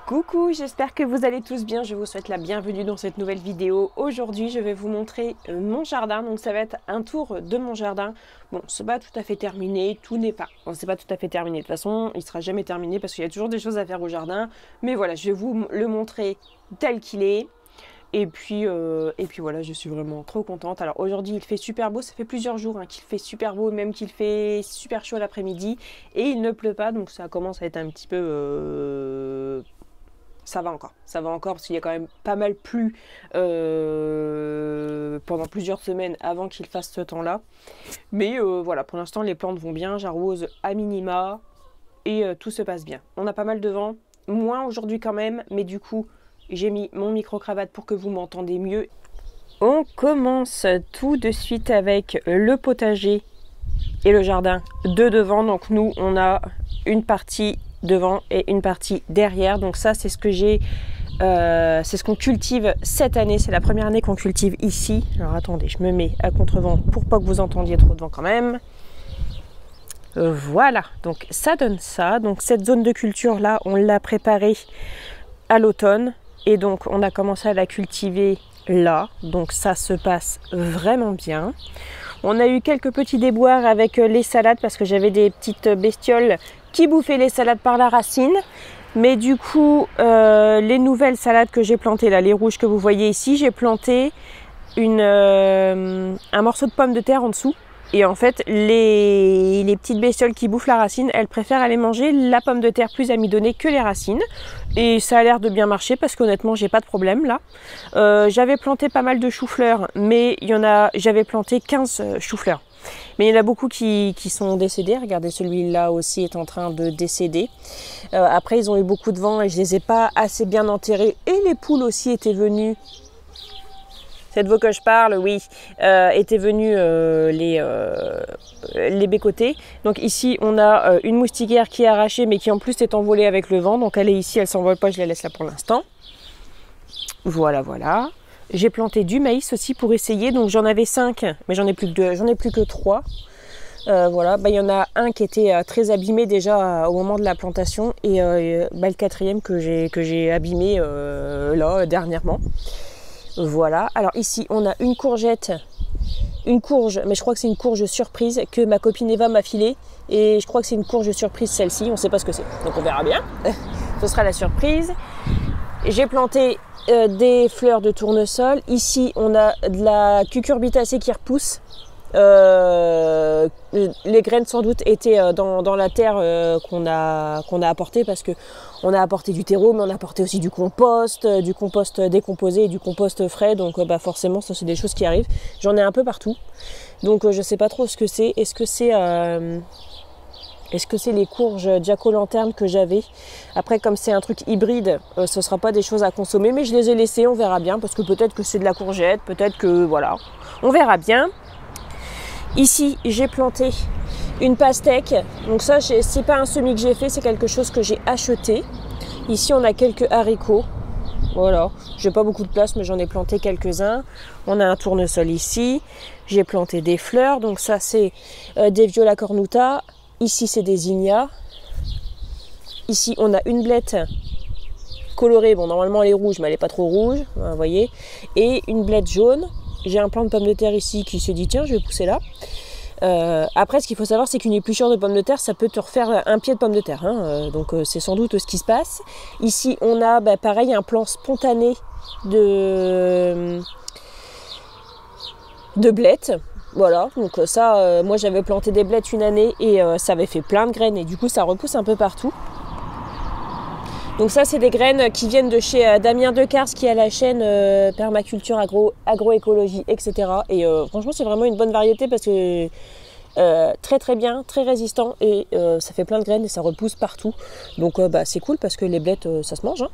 Coucou, j'espère que vous allez tous bien, je vous souhaite la bienvenue dans cette nouvelle vidéo. Aujourd'hui je vais vous montrer mon jardin, donc ça va être un tour de mon jardin. Bon, c'est pas tout à fait terminé, tout n'est pas, bon, c'est pas tout à fait terminé, de toute façon il sera jamais terminé parce qu'il y a toujours des choses à faire au jardin. Mais voilà, je vais vous le montrer tel qu'il est. Et puis voilà, je suis vraiment trop contente. Alors aujourd'hui il fait super beau, ça fait plusieurs jours qu'il fait super beau, même qu'il fait super chaud l'après-midi. Et il ne pleut pas, donc ça commence à être un petit peu... Ça va encore parce qu'il y a quand même pas mal plu pendant plusieurs semaines avant qu'il fasse ce temps-là. Mais voilà, pour l'instant les plantes vont bien, j'arrose à minima et tout se passe bien. On a pas mal de vent, moins aujourd'hui quand même, mais du coup j'ai mis mon micro-cravate pour que vous m'entendez mieux. On commence tout de suite avec le potager et le jardin de devant. Donc nous on a une partie devant et une partie derrière, donc ça c'est ce que j'ai c'est ce qu'on cultive cette année, c'est la première année qu'on cultive ici. Alors attendez, je me mets à contre-vent pour pas que vous entendiez trop de vent quand même. Voilà, donc ça donne ça. Donc cette zone de culture là on l'a préparée à l'automne et donc on a commencé à la cultiver là, donc ça se passe vraiment bien. On a eu quelques petits déboires avec les salades parce que j'avais des petites bestioles qui bouffaient les salades par la racine. Mais du coup, les nouvelles salades que j'ai plantées, là, les rouges que vous voyez ici, j'ai planté un morceau de pomme de terre en dessous. Et en fait, les petites bestioles qui bouffent la racine, elles préfèrent aller manger la pomme de terre plus amidonnée que les racines. Et ça a l'air de bien marcher parce qu'honnêtement, j'ai pas de problème là. J'avais planté pas mal de choux-fleurs, mais j'avais planté 15 choux-fleurs. Mais il y en a beaucoup qui sont décédés. Regardez, celui-là aussi est en train de décéder. Après, ils ont eu beaucoup de vent et je les ai pas assez bien enterrés. Et les poules aussi étaient venues. C'est de vous que je parle, oui, étaient venus les bécoter. Donc ici, on a une moustiquaire qui est arrachée, mais qui en plus est envolée avec le vent. Donc elle est ici, elle s'envole pas, je la laisse là pour l'instant. Voilà, voilà. J'ai planté du maïs aussi pour essayer. Donc j'en avais 5, mais j'en ai plus que 3. Voilà, il y en a un qui était très abîmé déjà au moment de la plantation. Et le quatrième que j'ai abîmé là, dernièrement. Voilà, alors ici on a une courgette, une courge, mais je crois que c'est une courge surprise que ma copine Eva m'a filée. Et je crois que c'est une courge surprise celle-ci, on ne sait pas ce que c'est, donc on verra bien. Ce sera la surprise. J'ai planté des fleurs de tournesol. Ici on a de la cucurbitacée qui repousse. Les graines sans doute étaient dans la terre qu'on a apporté parce que on a apporté du terreau, mais on a apporté aussi du compost décomposé et du compost frais, donc forcément ça c'est des choses qui arrivent. J'en ai un peu partout, donc je sais pas trop ce que c'est. Est-ce que c'est les courges jack-o'-lanterne que j'avais? Après, comme c'est un truc hybride, ce sera pas des choses à consommer, mais je les ai laissées, on verra bien, parce que peut-être que c'est de la courgette, peut-être que voilà, on verra bien. Ici, j'ai planté une pastèque. Donc ça, c'est pas un semis que j'ai fait, c'est quelque chose que j'ai acheté. Ici, on a quelques haricots. Voilà, j'ai pas beaucoup de place, mais j'en ai planté quelques-uns. On a un tournesol ici. J'ai planté des fleurs. Donc ça, c'est des viola cornuta. Ici, c'est des zinnias. Ici, on a une blette colorée. Bon, normalement, elle est rouge, mais elle est pas trop rouge. Vous voyez. Et une blette jaune. J'ai un plant de pommes de terre ici qui se dit tiens, je vais pousser là. Après, ce qu'il faut savoir, c'est qu'une épluchure de pommes de terre, ça peut te refaire un pied de pommes de terre. Donc c'est sans doute ce qui se passe. Ici, on a pareil un plant spontané de blettes. Voilà, donc ça, moi j'avais planté des blettes une année et ça avait fait plein de graines et du coup ça repousse un peu partout. Donc ça, c'est des graines qui viennent de chez Damien Decars qui a la chaîne Permaculture Agroécologie, etc. Et franchement, c'est vraiment une bonne variété parce que très très bien, très résistant et ça fait plein de graines et ça repousse partout. Donc c'est cool parce que les blettes, ça se mange.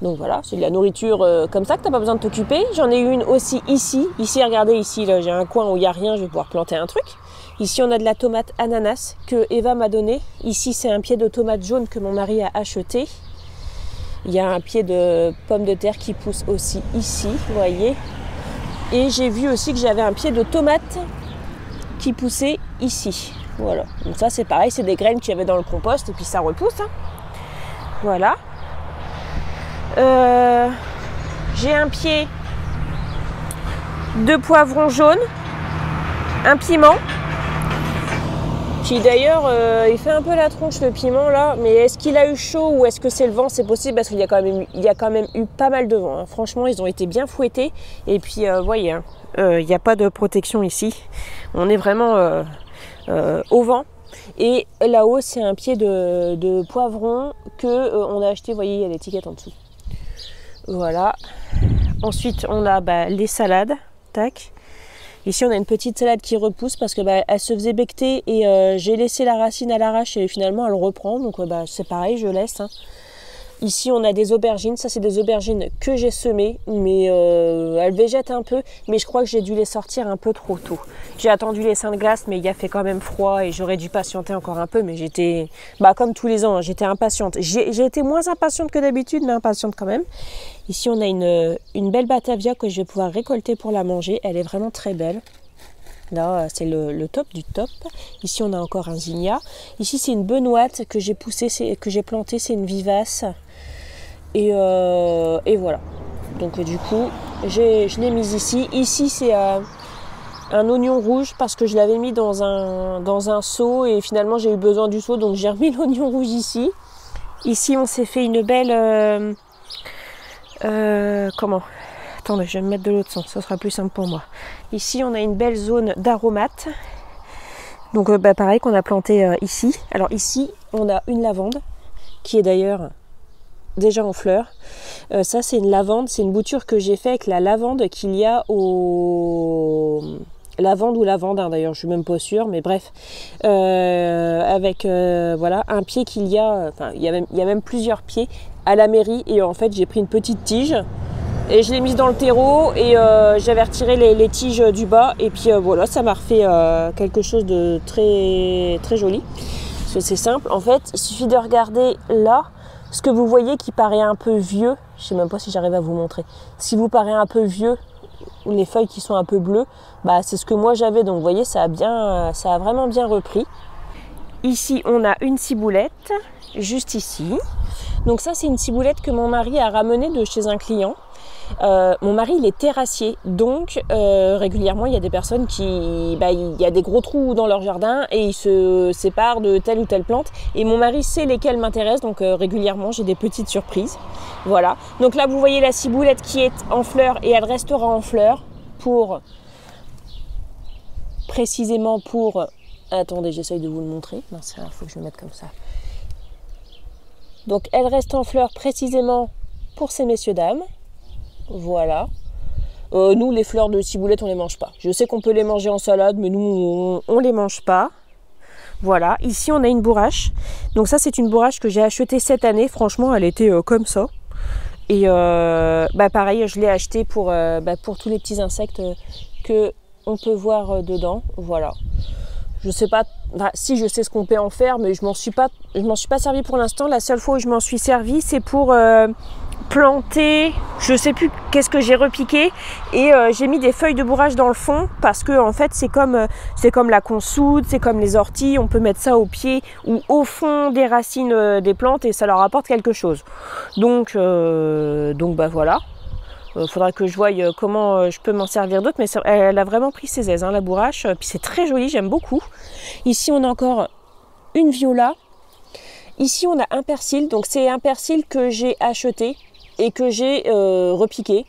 Donc voilà, c'est de la nourriture comme ça que tu n'as pas besoin de t'occuper. J'en ai une aussi ici. Ici, regardez, ici, j'ai un coin où il n'y a rien, je vais pouvoir planter un truc. Ici, on a de la tomate ananas que Eva m'a donnée. Ici, c'est un pied de tomate jaune que mon mari a acheté. Il y a un pied de pomme de terre qui pousse aussi ici, vous voyez. Et j'ai vu aussi que j'avais un pied de tomate qui poussait ici. Voilà. Donc ça, c'est pareil, c'est des graines qu'il y avait dans le compost et puis ça repousse. Voilà. J'ai un pied de poivron jaune, un piment, qui d'ailleurs, il fait un peu la tronche le piment là, mais est-ce qu'il a eu chaud ou est-ce que c'est le vent? C'est possible parce qu'il y a quand même eu pas mal de vent, hein. Franchement, ils ont été bien fouettés. Et puis, vous voyez, hein, il n'y a pas de protection ici. On est vraiment au vent. Et là-haut, c'est un pied de poivron que on a acheté. Vous voyez, il y a l'étiquette en dessous. Voilà. Ensuite, on a les salades. Tac. Ici, on a une petite salade qui repousse parce que elle se faisait becter et j'ai laissé la racine à l'arrache et finalement, elle reprend. Donc, c'est pareil, je laisse, hein. Ici, on a des aubergines. Ça, c'est des aubergines que j'ai semées, mais elles végètent un peu. Mais je crois que j'ai dû les sortir un peu trop tôt. J'ai attendu les seins de glace, mais il a fait quand même froid et j'aurais dû patienter encore un peu. Mais j'étais, comme tous les ans, hein, j'étais impatiente. J'ai été moins impatiente que d'habitude, mais impatiente quand même. Ici, on a une belle batavia que je vais pouvoir récolter pour la manger. Elle est vraiment très belle. Là, c'est le top du top. Ici, on a encore un zinnia. Ici, c'est une benoîte que j'ai poussée, que j'ai plantée. C'est une vivace. Et voilà. Donc, du coup, je l'ai mise ici. Ici, c'est un oignon rouge parce que je l'avais mis dans un seau et finalement, j'ai eu besoin du seau. Donc, j'ai remis l'oignon rouge ici. Ici, on s'est fait une belle... Attendez, je vais me mettre de l'autre sens, ça sera plus simple pour moi. Ici, on a une belle zone d'aromates. Donc, pareil qu'on a planté ici. Alors ici, on a une lavande qui est d'ailleurs déjà en fleurs. Ça, c'est une lavande, c'est une bouture que j'ai fait avec la lavande qu'il y a au... Lavande ou lavande, hein, d'ailleurs, je suis même pas sûre, mais bref. Avec, voilà, un pied qu'il y a... Enfin, il y a même plusieurs pieds à la mairie. Et en fait, j'ai pris une petite tige... Et je l'ai mise dans le terreau et j'avais retiré les tiges du bas. Et puis voilà, ça m'a refait quelque chose de très, très joli. Parce que c'est simple. En fait, il suffit de regarder là, ce que vous voyez qui paraît un peu vieux. Je ne sais même pas si j'arrive à vous montrer. Si vous paraît un peu vieux, ou les feuilles qui sont un peu bleues, c'est ce que moi j'avais. Donc vous voyez, ça a vraiment bien repris. Ici, on a une ciboulette, juste ici. Donc ça, c'est une ciboulette que mon mari a ramenée de chez un client. Mon mari il est terrassier, donc régulièrement il y a des personnes qui, il y a des gros trous dans leur jardin et ils se séparent de telle ou telle plante et mon mari sait lesquelles m'intéressent, donc régulièrement j'ai des petites surprises. Voilà, donc là vous voyez la ciboulette qui est en fleurs et elle restera en fleurs précisément pour, attendez j'essaye de vous le montrer, il faut que je le mette comme ça. Donc elle reste en fleurs précisément pour ces messieurs dames. Voilà. Nous, les fleurs de ciboulette, on les mange pas. Je sais qu'on peut les manger en salade, mais nous, on les mange pas. Voilà. Ici, on a une bourrache. Donc ça, c'est une bourrache que j'ai achetée cette année. Franchement, elle était comme ça. Et pareil, je l'ai achetée pour tous les petits insectes que on peut voir dedans. Voilà. Je sais pas, si je sais ce qu'on peut en faire, mais je m'en suis pas servi pour l'instant. La seule fois où je m'en suis servi, c'est pour planter, je sais plus qu'est-ce que j'ai repiqué et j'ai mis des feuilles de bourrache dans le fond parce que en fait c'est comme la consoude, c'est comme les orties, on peut mettre ça au pied ou au fond des racines des plantes et ça leur apporte quelque chose. Donc voilà. Faudra que je voie comment je peux m'en servir d'autres, mais elle a vraiment pris ses aises, hein, la bourrache. Puis c'est très joli, j'aime beaucoup. Ici, on a encore une viola. Ici, on a un persil. Donc, c'est un persil que j'ai acheté et que j'ai repiqué.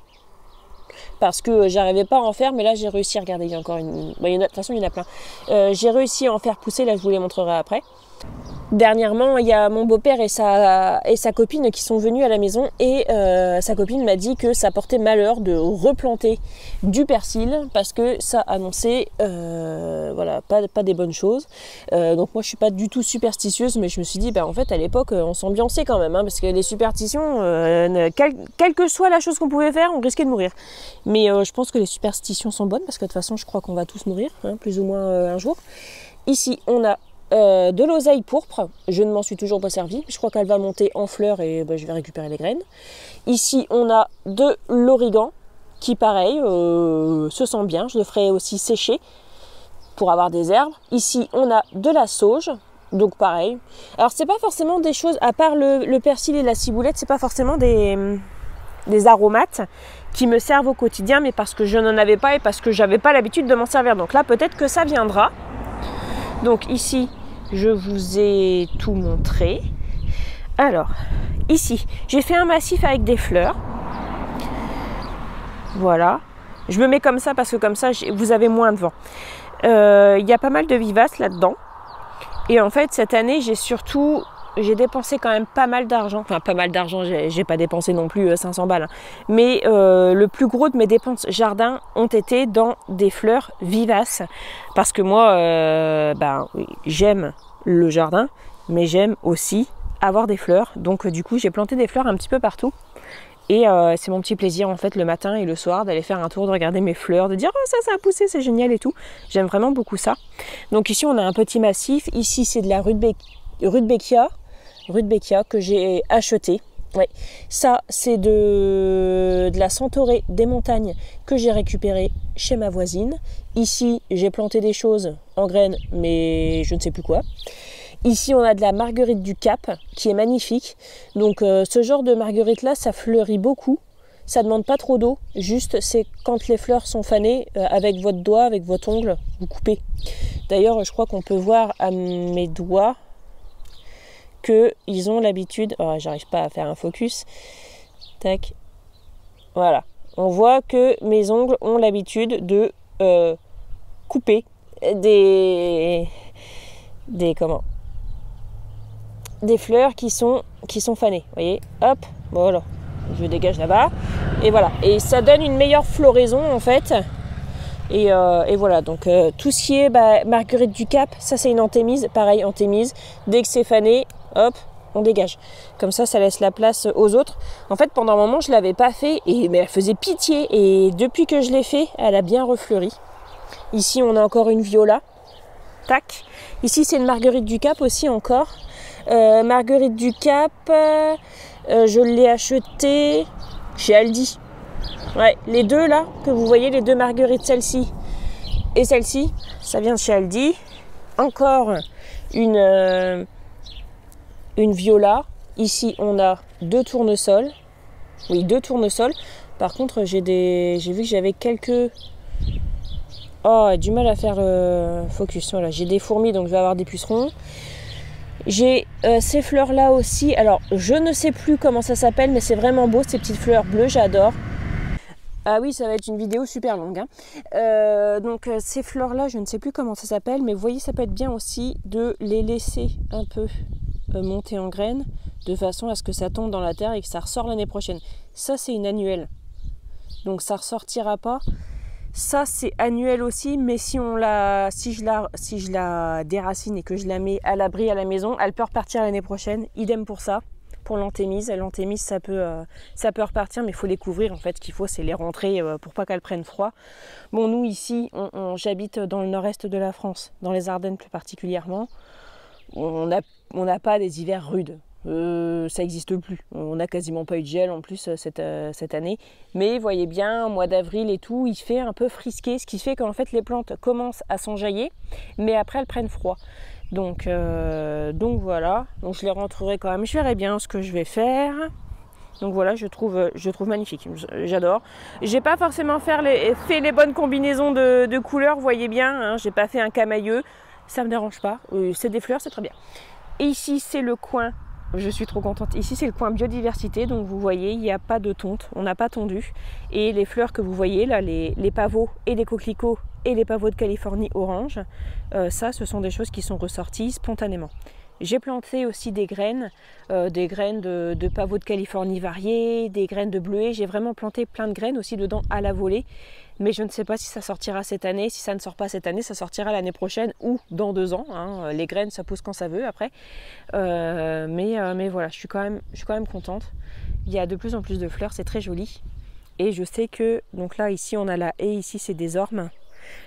Parce que j'arrivais pas à en faire, mais là, j'ai réussi. Regardez, il y a encore une... de toute façon, il y en a plein. J'ai réussi à en faire pousser. Là, je vous les montrerai après. Dernièrement, il y a mon beau-père et sa copine qui sont venus à la maison et sa copine m'a dit que ça portait malheur de replanter du persil parce que ça annonçait voilà, pas des bonnes choses. Donc moi je suis pas du tout superstitieuse, mais je me suis dit en fait à l'époque on s'ambiançait quand même, hein, parce que les superstitions, quelle que soit la chose qu'on pouvait faire, on risquait de mourir. Mais je pense que les superstitions sont bonnes parce que de toute façon je crois qu'on va tous mourir, hein, plus ou moins un jour. Ici on a de l'oseille pourpre, je ne m'en suis toujours pas servi, je crois qu'elle va monter en fleurs et je vais récupérer les graines. Ici on a de l'origan qui pareil se sent bien, je le ferai aussi sécher pour avoir des herbes. Ici on a de la sauge, donc pareil. Alors c'est pas forcément des choses, à part le persil et la ciboulette, c'est pas forcément des des aromates qui me servent au quotidien, mais parce que je n'en avais pas et parce que j'avais pas l'habitude de m'en servir. Donc là, peut-être que ça viendra. Donc ici, je vous ai tout montré. Alors, ici, j'ai fait un massif avec des fleurs. Voilà. Je me mets comme ça parce que comme ça, vous avez moins de vent. Il y a pas mal de vivaces là-dedans. Et en fait, cette année, j'ai dépensé quand même pas mal d'argent. Enfin, pas mal d'argent, j'ai pas dépensé non plus 500 balles. Hein. Mais le plus gros de mes dépenses jardin ont été dans des fleurs vivaces. Parce que moi, j'aime le jardin, mais j'aime aussi avoir des fleurs. Donc du coup, j'ai planté des fleurs un petit peu partout. Et c'est mon petit plaisir en fait le matin et le soir d'aller faire un tour, de regarder mes fleurs, de dire oh ça a poussé, c'est génial et tout. J'aime vraiment beaucoup ça. Donc ici on a un petit massif. Ici c'est de la rudbeckia que j'ai acheté. Ouais. Ça c'est de la centaurée des montagnes que j'ai récupéré chez ma voisine. Ici j'ai planté des choses en graines mais je ne sais plus quoi. Ici, on a de la marguerite du Cap qui est magnifique. Donc, ce genre de marguerite là, ça fleurit beaucoup. Ça ne demande pas trop d'eau. Juste, c'est quand les fleurs sont fanées, avec votre doigt, avec votre ongle, vous coupez. D'ailleurs, je crois qu'on peut voir à mes doigts qu'ils ont l'habitude... Oh, j'arrive pas à faire un focus. Tac. Voilà. On voit que mes ongles ont l'habitude de couper des fleurs qui sont fanées, vous voyez, hop, voilà, je dégage là-bas, et voilà, et ça donne une meilleure floraison en fait, et voilà, donc tout ce qui est marguerite du Cap, ça c'est une anthémise, pareil, anthémise, dès que c'est fané, hop, on dégage, comme ça laisse la place aux autres. En fait, pendant un moment, je l'avais pas fait, mais elle faisait pitié, et depuis que je l'ai fait, elle a bien refleuri. Ici, on a encore une viola, tac, ici c'est une marguerite du Cap aussi encore. Marguerite du Cap, je l'ai acheté chez Aldi. Ouais, les deux là, que vous voyez, les deux marguerites, celle-ci et celle-ci, ça vient de chez Aldi. Encore une viola. Ici, on a deux tournesols. Oui, deux tournesols. Par contre, j'ai vu que j'avais quelques... Oh, du mal à faire focus. Voilà, j'ai des fourmis, donc je vais avoir des pucerons. J'ai ces fleurs là aussi, alors je ne sais plus comment ça s'appelle, mais c'est vraiment beau ces petites fleurs bleues, j'adore. Ah oui, ça va être une vidéo super longue. Hein. Donc ces fleurs là, je ne sais plus comment ça s'appelle, mais vous voyez, ça peut être bien aussi de les laisser un peu monter en graines, de façon à ce que ça tombe dans la terre et que ça ressort l'année prochaine. Ça c'est une annuelle, donc ça ressortira pas. Ça c'est annuel aussi, mais si je la déracine et que je la mets à l'abri à la maison, elle peut repartir l'année prochaine. Idem pour ça, pour l'anthémise. L'anthémise ça peut repartir, mais il faut les couvrir en fait. Ce qu'il faut c'est les rentrer pour pas qu'elles prennent froid. Bon, nous ici, j'habite dans le nord-est de la France, dans les Ardennes plus particulièrement. On n'a pas des hivers rudes. Ça n'existe plus. On n'a quasiment pas eu de gel en plus cette année. Mais voyez bien, mois d'avril et tout, il fait un peu frisqué, ce qui fait qu'en fait les plantes commencent à s'enjailler, mais après elles prennent froid. Donc voilà. Donc je les rentrerai quand même. Je verrai bien ce que je vais faire. Donc voilà, je trouve magnifique. J'adore. J'ai pas forcément fait les bonnes combinaisons de couleurs, voyez bien. Hein, j'ai pas fait un camailleux. Ça me dérange pas. C'est des fleurs, c'est très bien. Et ici, c'est le coin. Je suis trop contente. Ici, c'est le coin biodiversité. Donc, vous voyez, il n'y a pas de tonte. On n'a pas tondu. Et les fleurs que vous voyez, là, les pavots et les coquelicots et les pavots de Californie orange, ça, ce sont des choses qui sont ressorties spontanément. J'ai planté aussi des graines de pavots de Californie variés, des graines de bleuets. J'ai vraiment planté plein de graines aussi dedans à la volée. Mais je ne sais pas si ça sortira cette année. Si ça ne sort pas cette année, ça sortira l'année prochaine ou dans 2 ans. Hein. Les graines, ça pousse quand ça veut après. Mais voilà, je suis quand même contente. Il y a de plus en plus de fleurs, c'est très joli. Et je sais que, donc là, ici, on a la haie, ici, c'est des ormes.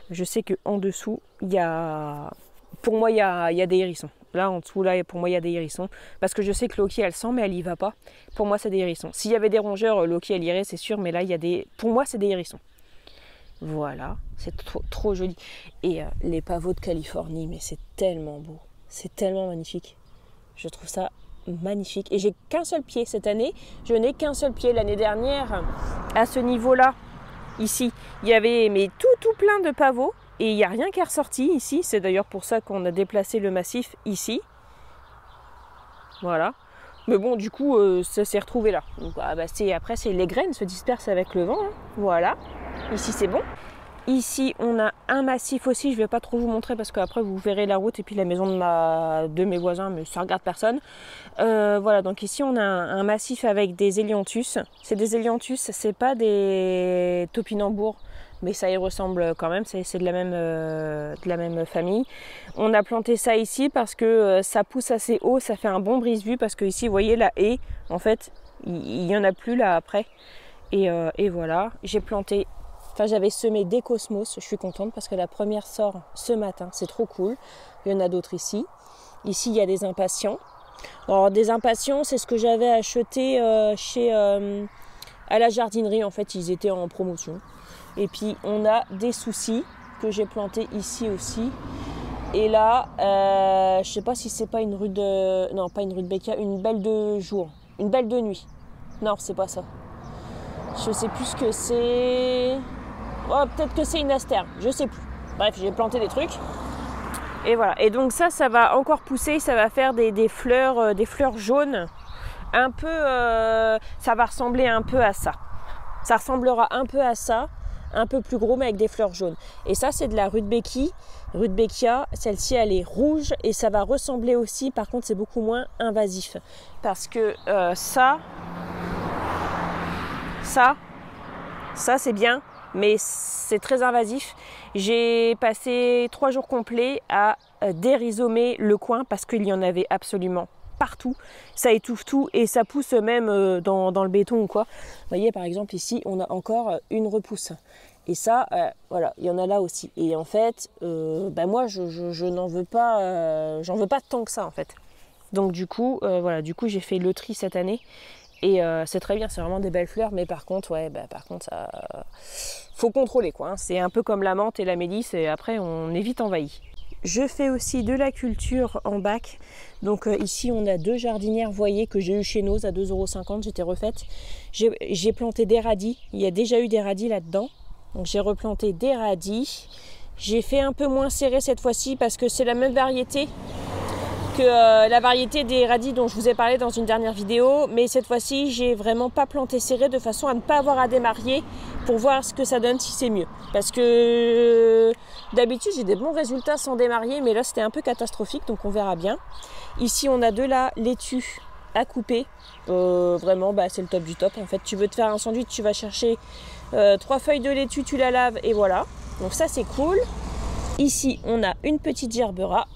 Je sais qu'en dessous, pour moi, il y a des hérissons. Là, en dessous, là, pour moi, il y a des hérissons. Parce que je sais que Loki, elle sent, mais elle y va pas. Pour moi, c'est des hérissons. S'il y avait des rongeurs, Loki, elle irait, c'est sûr. Mais là, pour moi, c'est des hérissons. Voilà, c'est trop joli. Et les pavots de Californie, mais c'est tellement beau. C'est tellement magnifique. Je trouve ça magnifiques. Et j'ai qu'un seul pied cette année. Je n'ai qu'un seul pied. L'année dernière, à ce niveau-là, ici, il y avait mais tout plein de pavots. Et il n'y a rien qui est ressorti ici. C'est d'ailleurs pour ça qu'on a déplacé le massif ici. Voilà. Mais bon, du coup, ça s'est retrouvé là. Donc, après, les graines se dispersent avec le vent. Hein. Voilà. Ici, c'est bon. Ici, on a un massif aussi. Je ne vais pas trop vous montrer parce qu'après, vous verrez la route et puis la maison de mes voisins, mais ça ne regarde personne. Voilà, donc ici, on a un massif avec des hélianthus. C'est des hélianthus, c'est pas des topinambours, mais ça y ressemble quand même. C'est de la même famille. On a planté ça ici parce que ça pousse assez haut. Ça fait un bon brise-vue parce que ici, vous voyez, la haie, en fait, il n'y en a plus là après. Et voilà, j'ai planté... Enfin, j'avais semé des cosmos, je suis contente parce que la première sort ce matin, c'est trop cool. Il y en a d'autres ici. Ici, il y a des impatiens. Alors, des impatiens, c'est ce que j'avais acheté à la jardinerie. En fait, ils étaient en promotion. Et puis, on a des soucis que j'ai plantés ici aussi. Et là, je sais pas si c'est pas une rue de... Non, pas une rue de Becca, une belle de jour. Une belle de nuit. Non, c'est pas ça. Je sais plus ce que c'est... Oh, peut-être que c'est une astère, je sais plus. Bref, j'ai planté des trucs. Et voilà. Et donc ça va encore pousser, ça va faire des fleurs jaunes. Un peu, ça va ressembler un peu à ça. Ça ressemblera un peu à ça, un peu plus gros mais avec des fleurs jaunes. Et ça, c'est de la Rudbeckia. Celle-ci, elle est rouge et ça va ressembler aussi. Par contre, c'est beaucoup moins invasif parce que ça, c'est bien. Mais c'est très invasif. J'ai passé 3 jours complets à dérisomer le coin parce qu'il y en avait absolument partout. Ça étouffe tout et ça pousse même dans le béton ou quoi. Vous voyez, par exemple, ici, on a encore une repousse. Et ça, voilà, il y en a là aussi. Et en fait, moi, je n'en veux pas, j'en veux pas tant que ça, en fait. Donc du coup, voilà, j'ai fait le tri cette année. Et c'est très bien, c'est vraiment des belles fleurs, mais par contre, ça faut contrôler quoi. Hein. C'est un peu comme la menthe et la mélisse, et après on est vite envahi. Je fais aussi de la culture en bac. Donc ici on a 2 jardinières, vous voyez, que j'ai eu chez Noz à 2,50 €, j'étais refaite. J'ai planté des radis, il y a déjà eu des radis là-dedans. Donc j'ai replanté des radis. J'ai fait un peu moins serré cette fois-ci parce que c'est la même variété que la variété des radis dont je vous ai parlé dans une dernière vidéo, mais cette fois-ci j'ai vraiment pas planté serré de façon à ne pas avoir à démarier pour voir ce que ça donne, si c'est mieux, parce que d'habitude j'ai des bons résultats sans démarier, mais là c'était un peu catastrophique, donc on verra bien. Ici on a de la laitue à couper, vraiment c'est le top du top. En fait, tu veux te faire un sandwich, tu vas chercher 3 feuilles de laitue, tu la laves et voilà, donc ça c'est cool. Ici on a une petite gerbera.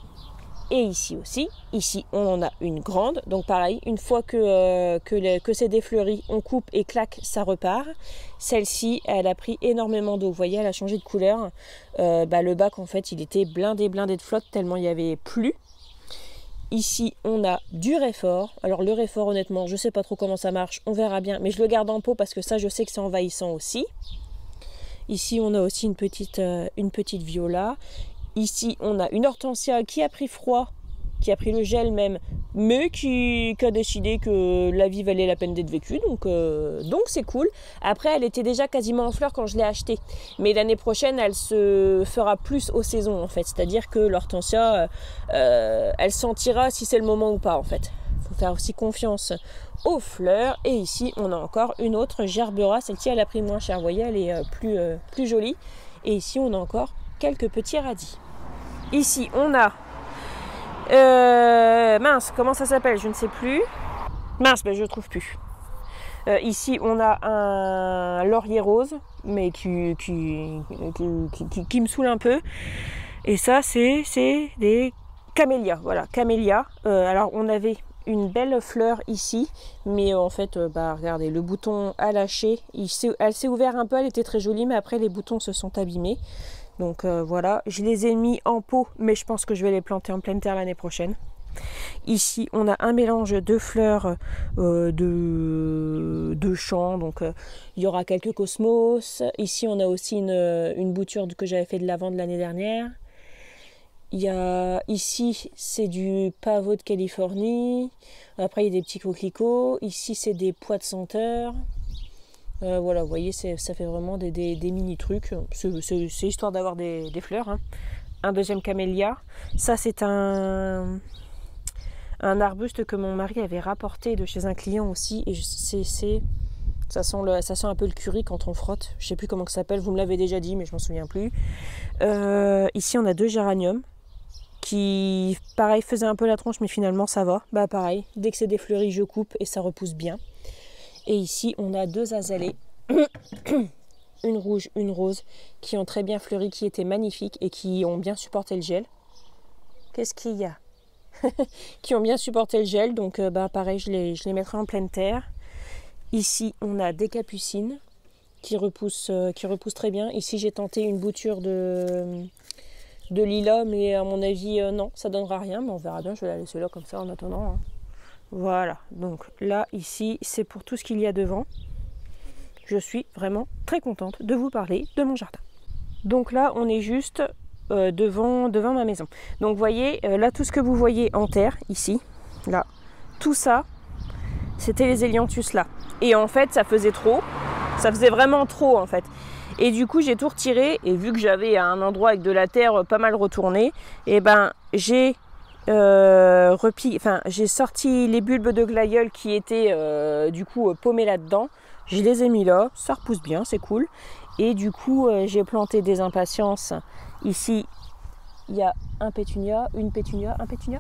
Et ici aussi, ici on en a une grande, donc pareil, une fois que c'est défleuri, on coupe et clac, ça repart. Celle-ci, elle a pris énormément d'eau, vous voyez, elle a changé de couleur. Le bac en fait, il était blindé de flotte tellement il y avait plu. Ici, on a du réfort. Alors le réfort, honnêtement, je sais pas trop comment ça marche, on verra bien, mais je le garde en pot parce que ça, je sais que c'est envahissant aussi. Ici, on a aussi une petite viola. Ici, on a une hortensia qui a pris froid, qui a pris le gel même, mais qui a décidé que la vie valait la peine d'être vécue, donc c'est cool. Après, elle était déjà quasiment en fleurs quand je l'ai achetée, mais l'année prochaine, elle se fera plus aux saisons, en fait. C'est-à-dire que l'hortensia, elle sentira si c'est le moment ou pas, en fait. Il faut faire aussi confiance aux fleurs. Et ici, on a encore une autre gerbera. Celle-ci, elle a pris moins cher, vous voyez, elle est plus jolie. Et ici, on a encore quelques petits radis. Ici, on a... comment ça s'appelle? Je ne sais plus. Je ne trouve plus. Ici, on a un laurier rose, mais qui me saoule un peu. Et ça, c'est des camélias. Voilà, camélias. Alors, on avait une belle fleur ici, mais en fait, regardez, le bouton a lâché. Elle s'est ouverte un peu, elle était très jolie, mais après, les boutons se sont abîmés. Donc voilà, je les ai mis en pot, mais je pense que je vais les planter en pleine terre l'année prochaine. Ici, on a un mélange de fleurs de champs, donc il y aura quelques cosmos. Ici, on a aussi une bouture que j'avais fait de lavande l'année dernière. Il y a ici, c'est du pavot de Californie. Après, il y a des petits coquelicots. Ici, c'est des pois de senteur. Voilà, vous voyez, ça fait vraiment des mini trucs. C'est histoire d'avoir des fleurs. Hein. Un deuxième camélia. Ça, c'est un arbuste que mon mari avait rapporté de chez un client aussi. Et ça sent un peu le curry quand on frotte. Je sais plus comment ça s'appelle. Vous me l'avez déjà dit, mais je m'en souviens plus. Ici, on a 2 géraniums qui, pareil, faisaient un peu la tronche, mais finalement, ça va. Bah, pareil, dès que c'est des fleuris, je coupe et ça repousse bien. Et ici, on a 2 azalées, une rouge, une rose, qui ont très bien fleuri, qui étaient magnifiques et qui ont bien supporté le gel. Qu'est-ce qu'il y a? Qui ont bien supporté le gel, donc bah, pareil, je les mettrai en pleine terre. Ici, on a des capucines qui repoussent très bien. Ici, j'ai tenté une bouture de lilas, mais à mon avis, non, ça donnera rien, mais on verra bien, je vais la laisser là comme ça en attendant. Hein. Voilà, donc là, ici, c'est pour tout ce qu'il y a devant. Je suis vraiment très contente de vous parler de mon jardin. Donc là, on est juste devant ma maison. Donc vous voyez, là, tout ce que vous voyez en terre, ici, là, tout ça, c'était les hélianthus là. Et en fait, ça faisait trop. Ça faisait vraiment trop, en fait. Et du coup, j'ai tout retiré. Et vu que j'avais un endroit avec de la terre pas mal retournée, et ben, j'ai sorti les bulbes de glaïeul qui étaient du coup paumés là-dedans. Je les ai mis là. Ça repousse bien, c'est cool. Et du coup, j'ai planté des impatiences. Ici, il y a un pétunia, une pétunia, un pétunia.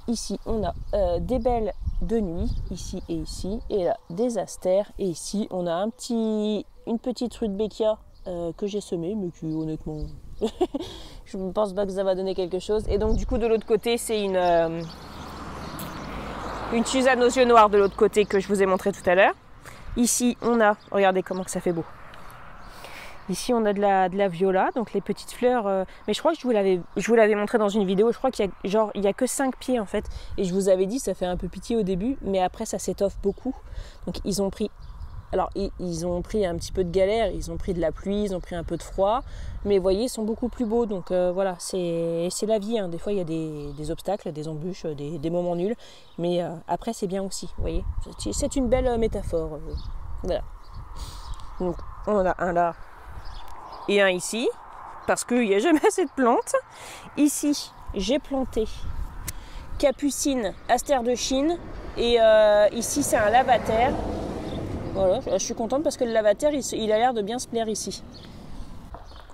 Ici, on a des belles de nuit, ici et ici. Et là, des astères. Et ici, on a une petite rudbeckia que j'ai semée, mais qui, honnêtement, je ne pense pas que ça va donner quelque chose. Et donc, du coup, de l'autre côté, c'est une thusane aux yeux noirs de l'autre côté que je vous ai montré tout à l'heure. Ici, on a, regardez comment que ça fait beau. Ici, on a de la viola, donc les petites fleurs. Mais je crois que je vous l'avais montré dans une vidéo. Je crois qu'il y a que 5 pieds en fait. Et je vous avais dit, ça fait un peu pitié au début, mais après ça s'étoffe beaucoup. Donc ils ont pris un petit peu de galère, ils ont pris de la pluie, ils ont pris un peu de froid. Mais vous voyez, ils sont beaucoup plus beaux. Donc voilà, c'est la vie. Hein. Des fois, il y a des obstacles, des embûches, des moments nuls. Mais après, c'est bien aussi. Vous voyez, c'est une belle métaphore. Voilà. Donc on en a un là. Et un ici, parce qu'il n'y a jamais assez de plantes. Ici, j'ai planté capucine, astère de Chine. Et ici, c'est un lavater. Voilà, je suis contente parce que le lavater, il a l'air de bien se plaire ici.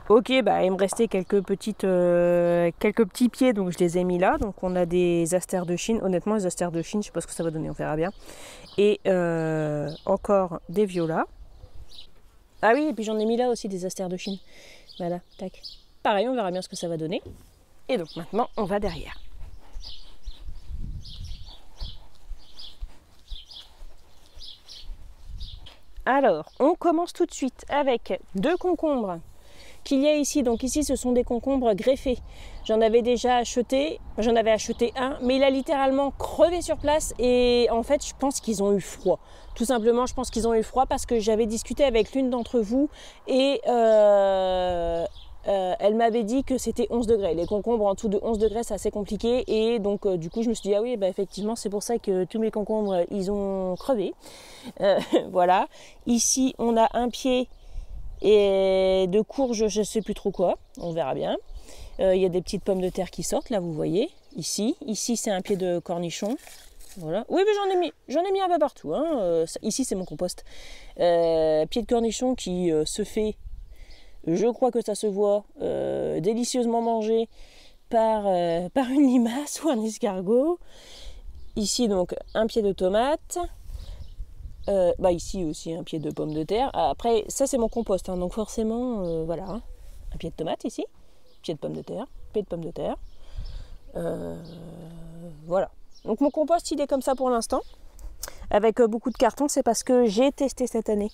Ok, bah il me restait quelques petits pieds, donc je les ai mis là. Donc on a des astères de Chine. Honnêtement, les astères de Chine, je ne sais pas ce que ça va donner, on verra bien. Et encore des violas. Ah oui, et puis j'en ai mis là aussi des astères de Chine. Voilà, tac. Pareil, on verra bien ce que ça va donner. Et donc maintenant, on va derrière. Alors, on commence tout de suite avec 2 concombres qu'il y a ici. Donc ici, ce sont des concombres greffés. J'en avais déjà acheté, j'en avais acheté un, mais il a littéralement crevé sur place et en fait, je pense qu'ils ont eu froid. Tout simplement, je pense qu'ils ont eu froid parce que j'avais discuté avec l'une d'entre vous et elle m'avait dit que c'était 11 degrés. Les concombres en dessous de 11 degrés, c'est assez compliqué et donc du coup, je me suis dit, ah oui, bah, effectivement, c'est pour ça que tous mes concombres, ils ont crevé. Voilà. Ici, on a un pied et de courge, je ne sais plus trop quoi, on verra bien. Il y a des petites pommes de terre qui sortent, là vous voyez, ici c'est un pied de cornichon, voilà. Oui mais j'en ai mis un peu partout, hein. Ici c'est mon compost. Pied de cornichon qui se fait, je crois que ça se voit, délicieusement mangé par une limace ou un escargot. Ici donc un pied de tomate. Ici aussi un pied de pomme de terre. Après ça c'est mon compost, hein, donc forcément voilà, hein. Un pied de tomate ici, pied de pomme de terre, pied de pomme de terre. Voilà. Donc mon compost il est comme ça pour l'instant, avec beaucoup de carton. C'est parce que j'ai testé cette année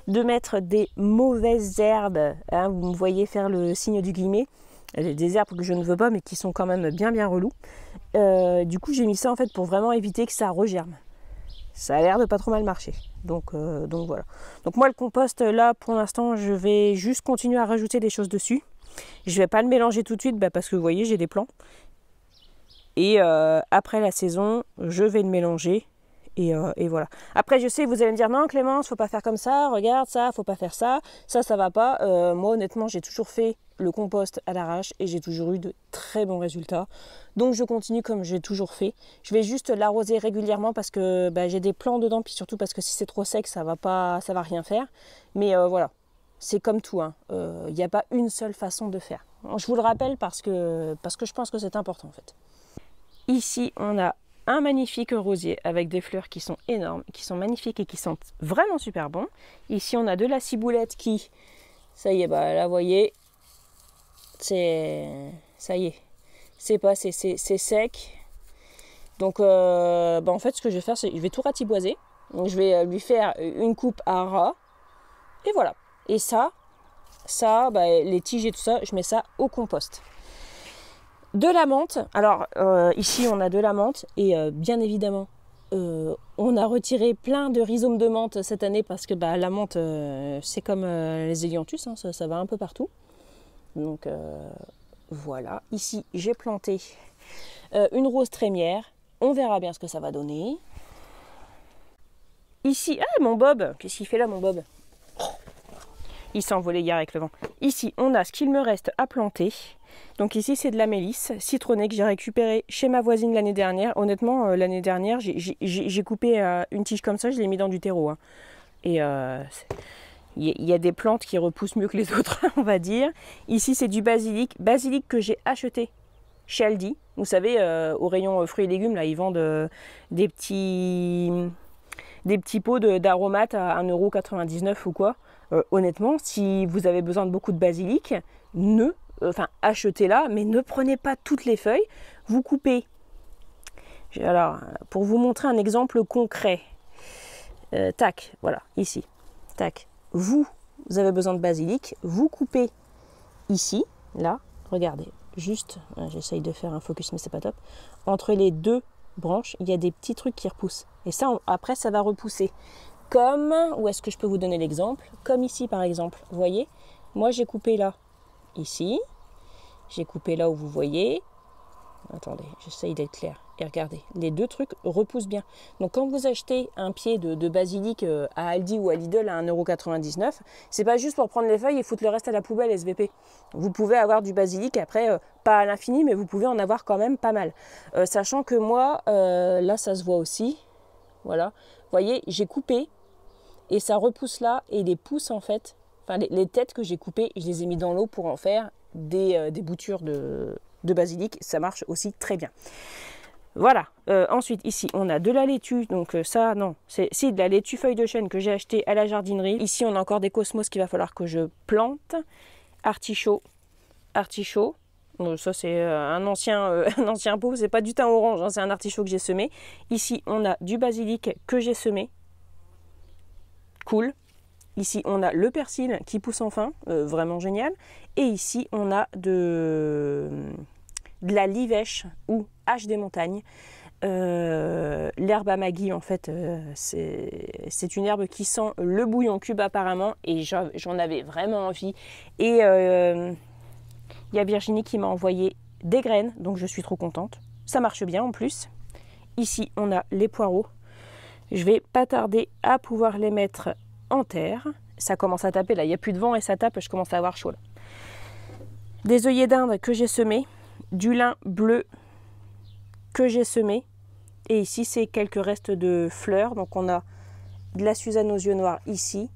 de mettre des mauvaises herbes, hein, vous me voyez faire le signe du guillemet, des herbes que je ne veux pas mais qui sont quand même bien relous. Du coup j'ai mis ça en fait pour vraiment éviter que ça regerme. Ça a l'air de pas trop mal marcher. Donc voilà. Donc moi le compost là pour l'instant je vais juste continuer à rajouter des choses dessus. Je ne vais pas le mélanger tout de suite parce que vous voyez, j'ai des plants. Et après la saison, je vais le mélanger. Et voilà. Après, je sais, vous allez me dire, non Clémence, faut pas faire comme ça, regarde ça, faut pas faire ça, ça va pas. Moi, honnêtement, j'ai toujours fait le compost à l'arrache et j'ai toujours eu de très bons résultats. Donc, je continue comme j'ai toujours fait. Je vais juste l'arroser régulièrement parce que j'ai des plants dedans, puis surtout parce que si c'est trop sec, ça va rien faire. Mais voilà, c'est comme tout. Il n'y a pas une seule façon de faire. Je vous le rappelle parce que je pense que c'est important en fait. Ici, on a un magnifique rosier avec des fleurs qui sont énormes, qui sont magnifiques et qui sentent vraiment super bon. Ici, on a de la ciboulette qui, ça y est, là, vous voyez, ça y est, c'est sec. Donc, en fait, ce que je vais faire, c'est je vais tout ratiboiser. Donc, je vais lui faire une coupe à ras. Et voilà. Et ça, les tiges et tout ça, je mets ça au compost. De la menthe, alors ici on a de la menthe et bien évidemment on a retiré plein de rhizomes de menthe cette année parce que la menthe c'est comme les hélianthus, ça va un peu partout. Donc voilà, ici j'ai planté une rose trémière, on verra bien ce que ça va donner. Ici, mon bob, qu'est-ce qu'il fait là mon bob? Il s'est envolé hier avec le vent. Ici on a ce qu'il me reste à planter. Donc ici c'est de la mélisse citronnée que j'ai récupérée chez ma voisine l'année dernière. Honnêtement l'année dernière j'ai coupé une tige comme ça, je l'ai mis dans du terreau. Et il y a des plantes qui repoussent mieux que les autres on va dire. Ici c'est du basilic que j'ai acheté chez Aldi. Vous savez au rayon fruits et légumes là ils vendent des petits pots d'aromates à 1,99 € ou quoi. Honnêtement si vous avez besoin de beaucoup de basilic, achetez-la, mais ne prenez pas toutes les feuilles. Vous coupez. Alors, pour vous montrer un exemple concret, tac, voilà, ici, tac. Vous avez besoin de basilic, vous coupez ici, là, regardez, juste, j'essaye de faire un focus, mais c'est pas top. Entre les deux branches, il y a des petits trucs qui repoussent. Et ça, après, ça va repousser. Comme, où est-ce que je peux vous donner l'exemple? Comme ici, par exemple, vous voyez, moi j'ai coupé là. Ici, j'ai coupé là où vous voyez. Attendez, j'essaye d'être clair. Et regardez, les deux trucs repoussent bien. Donc quand vous achetez un pied de basilic à Aldi ou à Lidl à 1,99 €, c'est pas juste pour prendre les feuilles et foutre le reste à la poubelle SVP. Vous pouvez avoir du basilic après, pas à l'infini, mais vous pouvez en avoir quand même pas mal. Sachant que moi, là ça se voit aussi. Voilà, vous voyez, j'ai coupé et ça repousse là et les pousses en fait. Enfin, les têtes que j'ai coupées, je les ai mis dans l'eau pour en faire des boutures de basilic. Ça marche aussi très bien. Voilà. Ensuite, ici, on a de la laitue. Donc ça, non. C'est de la laitue feuille de chêne que j'ai acheté à la jardinerie. Ici, on a encore des cosmos qu'il va falloir que je plante. Artichaut. Ça, c'est un ancien pot. C'est pas du thym orange, c'est un artichaut que j'ai semé. Ici, on a du basilic que j'ai semé. Cool. Ici, on a le persil qui pousse enfin, vraiment génial. Et ici, on a de la livèche ou hache des montagnes. L'herbe à Maggie, en fait, c'est une herbe qui sent le bouillon cube apparemment. Et j'en avais vraiment envie. Et il y a Virginie qui m'a envoyé des graines, donc je suis trop contente. Ça marche bien en plus. Ici, on a les poireaux. Je vais pas tarder à pouvoir les mettre en terre. Ça commence à taper là, il n'y a plus de vent et ça tape, je commence à avoir chaud là. Des œillets d'Inde que j'ai semés, du lin bleu que j'ai semé, et ici c'est quelques restes de fleurs. Donc on a de la Suzanne aux yeux noirs ici,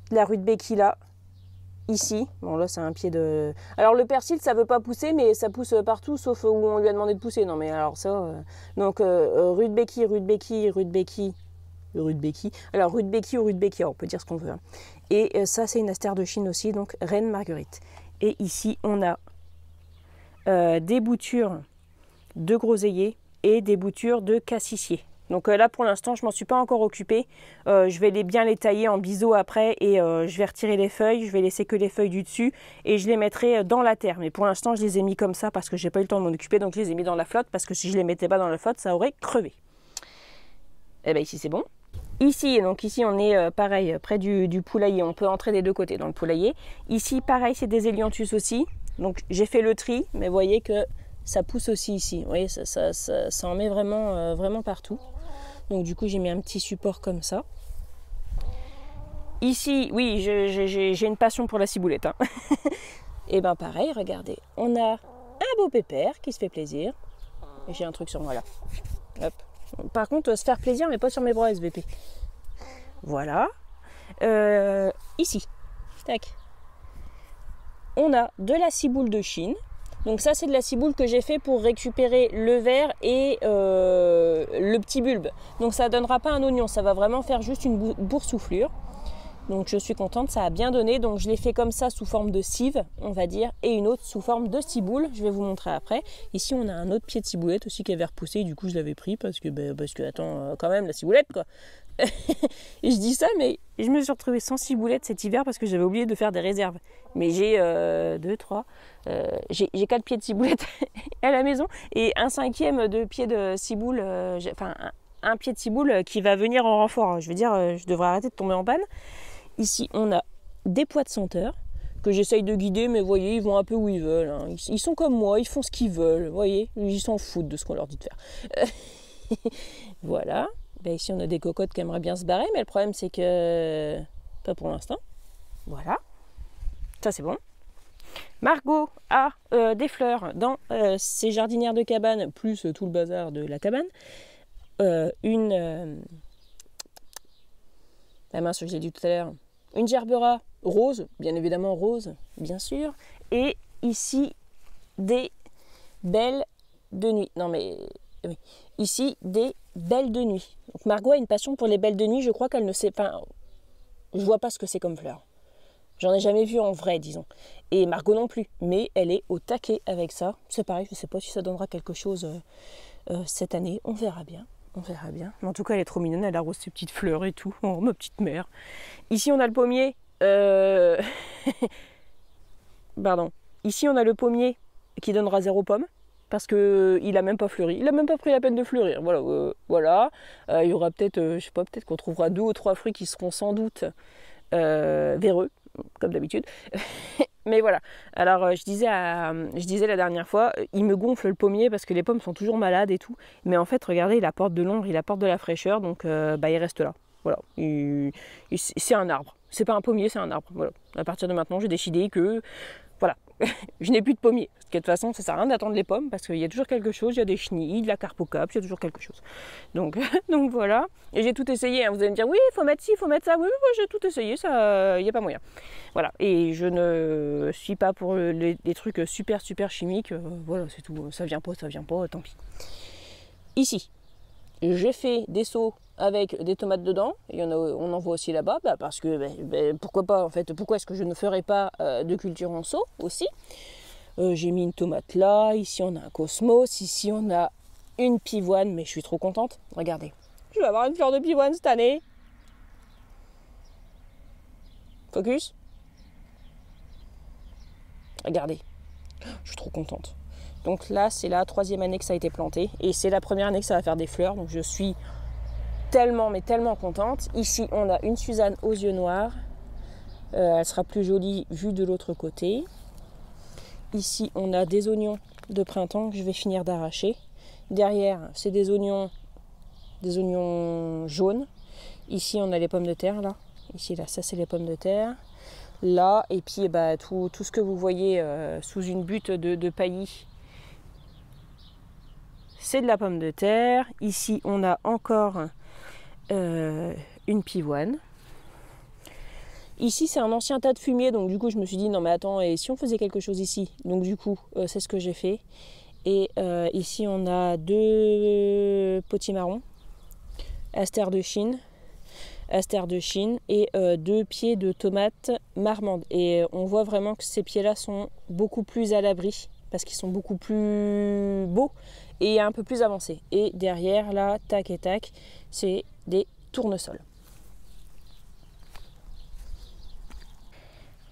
de la rudbeckia là, ici. Bon là c'est un pied de... Alors le persil ça veut pas pousser, mais ça pousse partout sauf où on lui a demandé de pousser. Non mais alors ça... Donc rudbeckia. Alors rudbeckia ou rudbeckia, on peut dire ce qu'on veut. Et ça c'est une astère de Chine aussi, donc reine Marguerite. Et ici on a des boutures de groseillier et des boutures de cassissier. Donc là pour l'instant je m'en suis pas encore occupée. Je vais bien les tailler en biseau après et je vais retirer les feuilles, je vais laisser que les feuilles du dessus et je les mettrai dans la terre. Mais pour l'instant je les ai mis comme ça parce que j'ai pas eu le temps de m'en occuper, donc je les ai mis dans la flotte parce que si je les mettais pas dans la flotte ça aurait crevé. Et bien ici c'est bon. Ici, donc ici on est pareil, près du poulailler, on peut entrer des deux côtés dans le poulailler. Ici, pareil, c'est des hélianthus aussi. Donc j'ai fait le tri, mais vous voyez que ça pousse aussi ici. Vous voyez, ça en met vraiment, vraiment partout. Donc du coup, j'ai mis un petit support comme ça. Ici, oui, j'ai une passion pour la ciboulette. Hein. Et ben pareil, regardez, on a un beau pépère qui se fait plaisir. Et j'ai un truc sur moi là. Hop. Par contre, se faire plaisir, mais pas sur mes bras SVP. Voilà. Ici, tac. On a de la ciboule de Chine. Donc ça, c'est de la ciboule que j'ai fait pour récupérer le vert et le petit bulbe. Donc ça ne donnera pas un oignon, ça va vraiment faire juste une boursouflure. Donc je suis contente, ça a bien donné. Donc je l'ai fait comme ça sous forme de cive, on va dire, et une autre sous forme de ciboule. Je vais vous montrer après. Ici on a un autre pied de ciboulette aussi qui avait repoussé. Du coup je l'avais pris parce que attends, quand même la ciboulette quoi. Et je dis ça, mais je me suis retrouvée sans ciboulette cet hiver parce que j'avais oublié de faire des réserves. Mais j'ai 4 pieds de ciboulette à la maison et un 5e de pied de ciboule, enfin un pied de ciboule qui va venir en renfort. Je veux dire, je devrais arrêter de tomber en panne. Ici, on a des pois de senteur que j'essaye de guider, mais vous voyez, ils vont un peu où ils veulent. Hein. Ils sont comme moi, ils font ce qu'ils veulent. Vous voyez, ils s'en foutent de ce qu'on leur dit de faire. Voilà. Ben ici, on a des cocottes qui aimeraient bien se barrer, mais le problème, c'est que pas pour l'instant. Voilà. Ça, c'est bon. Margot a des fleurs dans ses jardinières de cabane, plus tout le bazar de la cabane. La mince, je l'ai dit tout à l'heure. Une gerbera rose, bien évidemment rose, bien sûr. Et ici, des belles de nuit. Non mais, oui. Ici, des belles de nuit. Donc Margot a une passion pour les belles de nuit. Je crois qu'elle ne sait pas... Je vois pas ce que c'est comme fleur. J'en ai jamais vu en vrai, disons. Et Margot non plus. Mais elle est au taquet avec ça. C'est pareil, je ne sais pas si ça donnera quelque chose cette année. On verra bien. On verra bien. Mais en tout cas, elle est trop mignonne. Elle arrose ses petites fleurs et tout. Oh, ma petite mère. Ici, on a le pommier. Pardon. Ici, on a le pommier qui donnera 0 pomme. Parce qu'il n'a même pas fleuri. Il n'a même pas pris la peine de fleurir. Voilà. Voilà. Il y aura peut-être, je sais pas, peut-être qu'on trouvera 2 ou 3 fruits qui seront sans doute véreux, comme d'habitude. Mais voilà. Alors, je disais la dernière fois, il me gonfle le pommier parce que les pommes sont toujours malades et tout. Mais en fait, regardez, il apporte de l'ombre, il apporte de la fraîcheur, donc il reste là. Voilà. C'est un arbre. C'est pas un pommier, c'est un arbre. Voilà. À partir de maintenant, j'ai décidé que, voilà, je n'ai plus de pommier. Parce que de toute façon, ça sert à rien d'attendre les pommes parce qu'il y a toujours quelque chose. Il y a des chenilles, de la carpe au cap, il y a toujours quelque chose. Donc voilà. Et j'ai tout essayé. Hein. Vous allez me dire, oui, il faut mettre ci, il faut mettre ça. Oui, moi j'ai tout essayé, ça, il n'y a pas moyen. Voilà. Et je ne suis pas pour les trucs super chimiques. Voilà, c'est tout. Ça vient pas, tant pis. Ici, j'ai fait des seaux avec des tomates dedans. Il y en a, on en voit aussi là-bas, parce que pourquoi pas en fait. Pourquoi est-ce que je ne ferais pas de culture en seau aussi? J'ai mis une tomate là. Ici on a un cosmos. Ici on a une pivoine, mais je suis trop contente. Regardez, je vais avoir une fleur de pivoine cette année. Focus. Regardez, je suis trop contente. Donc là, c'est la 3e année que ça a été planté. Et c'est la première année que ça va faire des fleurs. Donc je suis tellement, mais tellement contente. Ici, on a une Suzanne aux yeux noirs. Elle sera plus jolie vue de l'autre côté. Ici, on a des oignons de printemps que je vais finir d'arracher. Derrière, c'est des oignons jaunes. Ici, on a les pommes de terre, là. Ici, là, ça, c'est les pommes de terre. Là, et puis, tout ce que vous voyez sous une butte de paillis, c'est de la pomme de terre. Ici, on a encore une pivoine. Ici, c'est un ancien tas de fumier, donc du coup, je me suis dit, non mais attends, et si on faisait quelque chose ici? Donc du coup, c'est ce que j'ai fait. Et ici, on a 2 potimarrons, astère de Chine, et 2 pieds de tomates marmandes. Et on voit vraiment que ces pieds-là sont beaucoup plus à l'abri, parce qu'ils sont beaucoup plus beaux et un peu plus avancés. Et derrière, là, tac et tac, c'est des tournesols.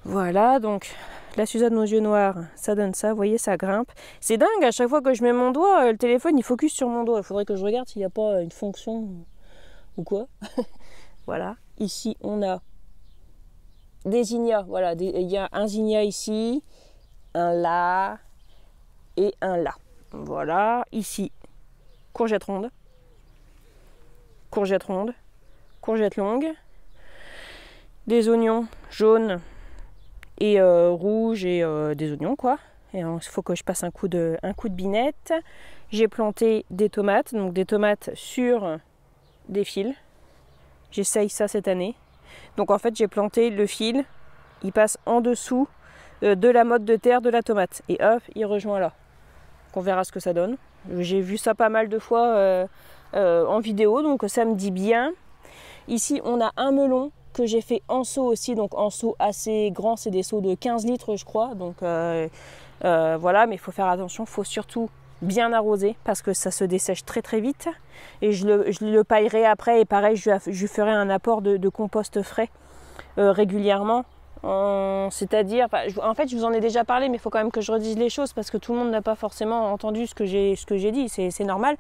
Voilà, donc la Suzanne aux yeux noirs, ça donne ça, vous voyez, ça grimpe. C'est dingue, à chaque fois que je mets mon doigt, le téléphone il focus sur mon doigt. Il faudrait que je regarde s'il n'y a pas une fonction ou quoi. Voilà. Ici, on a des zinnias. Voilà, il y a un zinnia ici, un là et un là. Voilà. Ici, courgette ronde, courgette ronde, courgette longue, des oignons jaunes et rouges et des oignons quoi. Et il faut que je passe un coup de binette. J'ai planté des tomates, donc des tomates sur des fils. J'essaye ça cette année. Donc en fait j'ai planté le fil, il passe en dessous de la motte de terre de la tomate. Et hop, il rejoint là. Donc on verra ce que ça donne. J'ai vu ça pas mal de fois en vidéo, donc ça me dit bien. Ici on a un melon que j'ai fait en seau aussi, donc en seau assez grand, c'est des seaux de 15 litres je crois. Donc voilà, mais il faut faire attention, il faut surtout bien arroser parce que ça se dessèche très très vite. Et je le paillerai après et pareil, je lui ferai un apport de compost frais régulièrement. C'est-à-dire, en fait je vous en ai déjà parlé, mais il faut quand même que je redise les choses parce que tout le monde n'a pas forcément entendu ce que j'ai dit, c'est normal.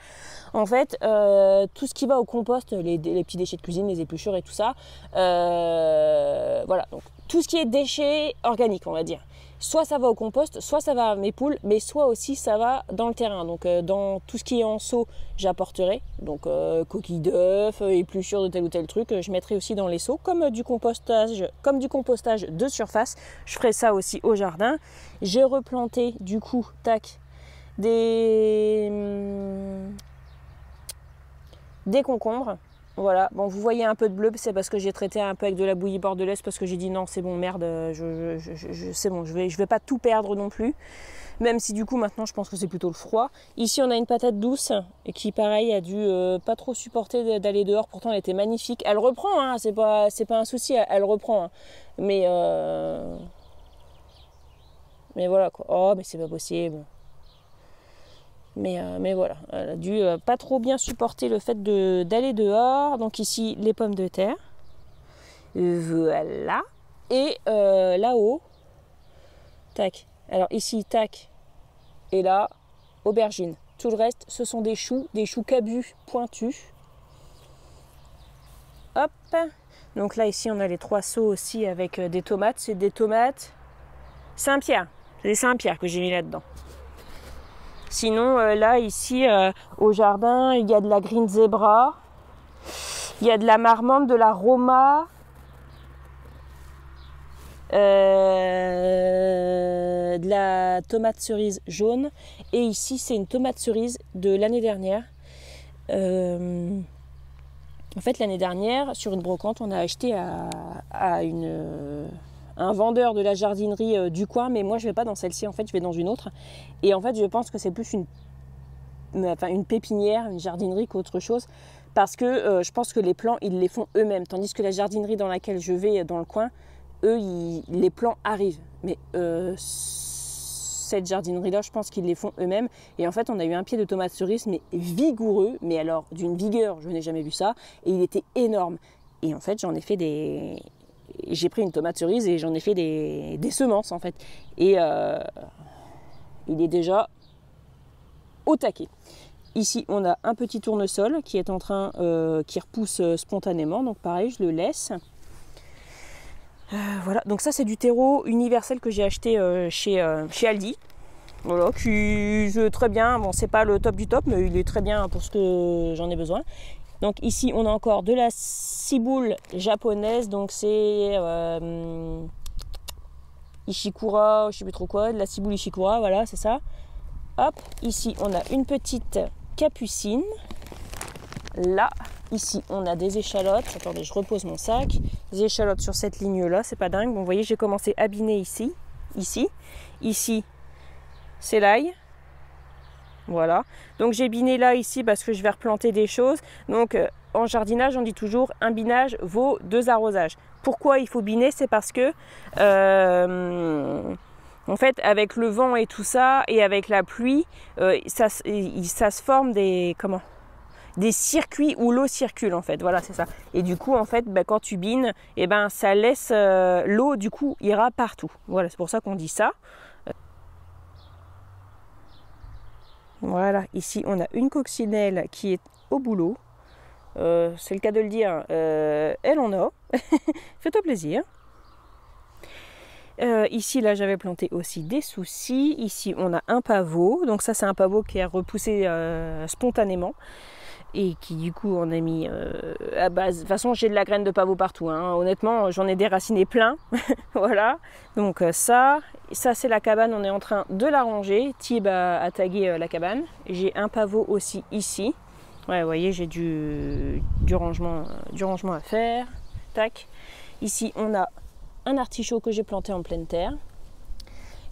En fait, tout ce qui va au compost, les petits déchets de cuisine, les épluchures et tout ça, voilà, donc tout ce qui est déchets organiques, on va dire. Soit ça va au compost, soit ça va à mes poules, mais soit aussi ça va dans le terrain. Donc dans tout ce qui est en seau, j'apporterai. Donc coquilles d'œufs, épluchures de tel ou tel truc, je mettrai aussi dans les seaux, comme du compostage de surface. Je ferai ça aussi au jardin. J'ai replanté du coup, tac, des concombres. Voilà, bon vous voyez un peu de bleu, c'est parce que j'ai traité un peu avec de la bouillie bordelaise parce que j'ai dit non c'est bon merde, c'est bon, je vais pas tout perdre non plus. Même si du coup maintenant je pense que c'est plutôt le froid. Ici on a une patate douce et qui pareil a dû pas trop supporter d'aller dehors, pourtant elle était magnifique. Elle reprend, hein, c'est pas un souci, elle reprend. Hein. Mais voilà quoi, oh mais c'est pas possible. Mais voilà, elle a dû pas trop bien supporter le fait d'aller dehors. Donc ici, les pommes de terre. Voilà. Et là-haut, tac. Alors ici, tac. Et là, aubergine. Tout le reste, ce sont des choux cabus pointus. Hop. Donc là, ici, on a les 3 seaux aussi avec des tomates. C'est des tomates Saint-Pierre. C'est des Saint-Pierre que j'ai mis là-dedans. Sinon, là, ici, au jardin, il y a de la green zebra, il y a de la marmande, de la roma, de la tomate cerise jaune. Et ici, c'est une tomate cerise de l'année dernière. En fait, l'année dernière, sur une brocante, on a acheté à un vendeur de la jardinerie du coin, mais moi je vais pas dans celle-ci, en fait je vais dans une autre. Et en fait je pense que c'est plus une pépinière, une jardinerie qu'autre chose, parce que je pense que les plants ils les font eux-mêmes, tandis que la jardinerie dans laquelle je vais dans le coin, eux les plants arrivent. Mais cette jardinerie-là, je pense qu'ils les font eux-mêmes. Et en fait, on a eu un pied de tomate cerise, mais vigoureux, mais alors d'une vigueur, je n'ai jamais vu ça, et il était énorme. Et en fait, j'en ai fait j'ai pris une tomate cerise et j'en ai fait des semences en fait. Et il est déjà au taquet. Ici, on a un petit tournesol qui est en train, qui repousse spontanément. Donc pareil, je le laisse. Voilà, donc ça c'est du terreau universel que j'ai acheté chez Aldi. Voilà, qui est très bien. Bon, c'est pas le top du top, mais il est très bien pour ce que j'en ai besoin. Donc ici, on a encore de la ciboule japonaise. Donc c'est Ishikura, je sais plus trop quoi, de la ciboule Ishikura, voilà, c'est ça. Hop, ici, on a une petite capucine. Là, ici, on a des échalotes. Attendez, je repose mon sac. Des échalotes sur cette ligne-là, c'est pas dingue. Bon, vous voyez, j'ai commencé à biner ici. Ici, c'est l'ail. Voilà. Donc, j'ai biné là, ici, parce que je vais replanter des choses. Donc, en jardinage, on dit toujours, un binage vaut 2 arrosages. Pourquoi il faut biner? C'est parce que... en fait, avec le vent et tout ça, et avec la pluie, ça se forme des circuits où l'eau circule en fait, voilà c'est ça. Et du coup en fait quand tu bines, ça laisse l'eau du coup ira partout. Voilà, c'est pour ça qu'on dit ça. Voilà, ici on a une coccinelle qui est au boulot. c'est le cas de le dire, elle en a. Fais-toi plaisir. Ici, là, j'avais planté aussi des soucis. Ici, on a un pavot. Donc ça, c'est un pavot qui a repoussé spontanément. Et qui, du coup, on a mis à base... De toute façon, j'ai de la graine de pavot partout. Hein. Honnêtement, j'en ai déraciné plein. Voilà. Donc ça c'est la cabane. On est en train de la ranger. Thib a tagué la cabane. J'ai un pavot aussi ici. Ouais, vous voyez, j'ai du rangement à faire. Tac. Ici, on a un artichaut que j'ai planté en pleine terre.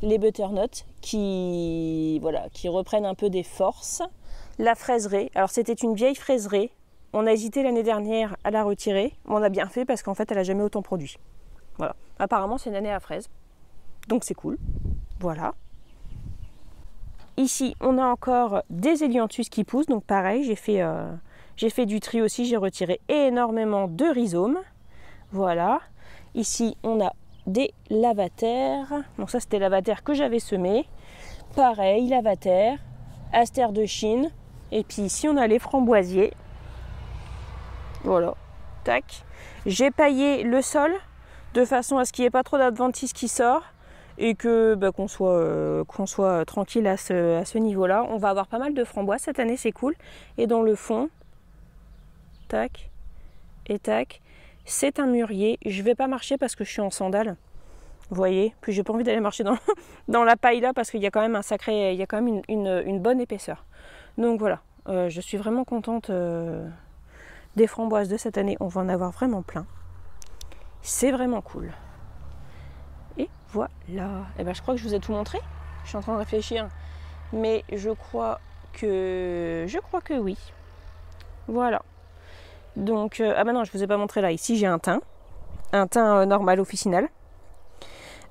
Les butternuts qui reprennent un peu des forces. La fraiseraie. Alors, c'était une vieille fraiseraie. On a hésité l'année dernière à la retirer. Mais on a bien fait parce qu'en fait, elle n'a jamais autant produit. Voilà. Apparemment, c'est une année à fraises. Donc, c'est cool. Voilà. Ici, on a encore des hélianthus qui poussent. Donc, pareil, j'ai fait du tri aussi. J'ai retiré énormément de rhizomes. Voilà. Ici, on a des lavataires. Donc ça, c'était lavataire que j'avais semé. Pareil, lavataire, astère de Chine. Et puis ici, on a les framboisiers. Voilà. Tac. J'ai paillé le sol de façon à ce qu'il n'y ait pas trop d'adventice qui sort. Et que qu'on soit tranquille à ce niveau-là. On va avoir pas mal de framboises cette année, c'est cool. Et dans le fond, tac et tac. C'est un mûrier. Je ne vais pas marcher parce que je suis en sandales. Vous voyez. Puis j'ai pas envie d'aller marcher dans la paille là parce qu'il y a quand même une bonne épaisseur. Donc voilà. Je suis vraiment contente des framboises de cette année. On va en avoir vraiment plein. C'est vraiment cool. Et voilà. Et ben je crois que je vous ai tout montré. Je suis en train de réfléchir. Mais je crois que oui. Voilà. Donc, ah bah non, je vous ai pas montré là. Ici, j'ai un thym normal officinal,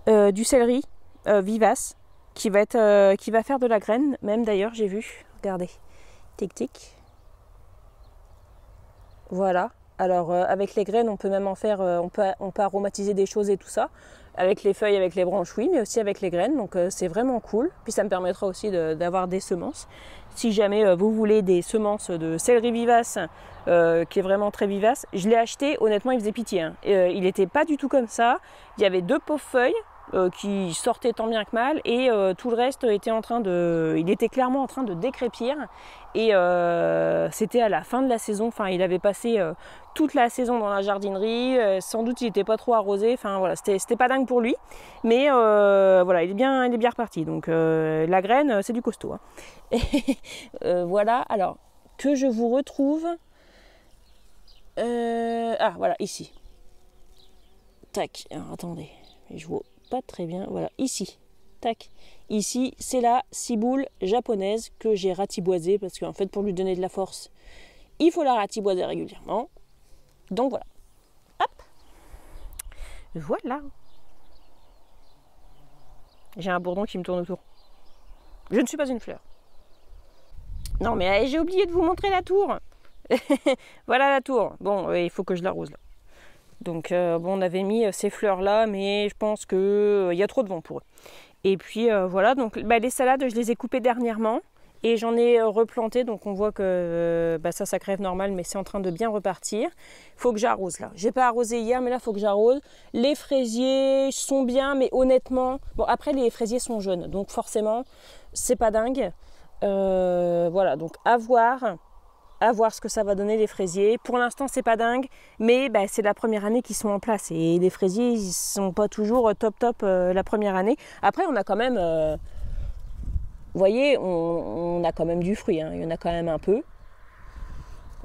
du céleri vivace qui va faire de la graine. Même d'ailleurs, j'ai vu. Regardez, tic tic. Voilà. Alors, avec les graines, on peut même en faire. On peut aromatiser des choses et tout ça. Avec les feuilles, avec les branches, oui, mais aussi avec les graines. Donc, c'est vraiment cool. Puis, ça me permettra aussi d'avoir des semences. Si jamais vous voulez des semences de céleri vivace, qui est vraiment très vivace, je l'ai acheté, honnêtement, il faisait pitié. Hein. Il n'était pas du tout comme ça. Il y avait 2 pauvres feuilles qui sortaient tant bien que mal et tout le reste il était clairement en train de décrépir. Et c'était à la fin de la saison. Enfin, il avait passé toute la saison dans la jardinerie. Sans doute, il n'était pas trop arrosé. Enfin, voilà, c'était pas dingue pour lui. Mais voilà, il est bien reparti. Donc, la graine, c'est du costaud. Hein. Voilà, alors que je vous retrouve. Ah, voilà, ici. Tac, alors attendez, je vois pas très bien. Voilà, ici. Tac. Ici, c'est la ciboule japonaise que j'ai ratiboisée parce qu'en fait, pour lui donner de la force, il faut la ratiboiser régulièrement. Donc voilà. Hop. Voilà. J'ai un bourdon qui me tourne autour. Je ne suis pas une fleur. Non, mais j'ai oublié de vous montrer la tour. Voilà la tour. Bon, il faut que je l'arrose là. Donc, bon, on avait mis ces fleurs-là, mais je pense qu'il y a trop de vent pour eux. Et puis, voilà. Donc, les salades, je les ai coupées dernièrement. Et j'en ai replanté. Donc, on voit que ça crève normal, mais c'est en train de bien repartir. Il faut que j'arrose là. J'ai pas arrosé hier, mais là, il faut que j'arrose. Les fraisiers sont bien, mais honnêtement... Bon, après, les fraisiers sont jaunes. Donc, forcément, c'est pas dingue. Voilà. Donc, à voir ce que ça va donner les fraisiers. Pour l'instant, c'est pas dingue, mais c'est la première année qu'ils sont en place et les fraisiers, ils sont pas toujours top la première année. Après, on a quand même, vous voyez, on a quand même du fruit. Hein. Il y en a quand même un peu.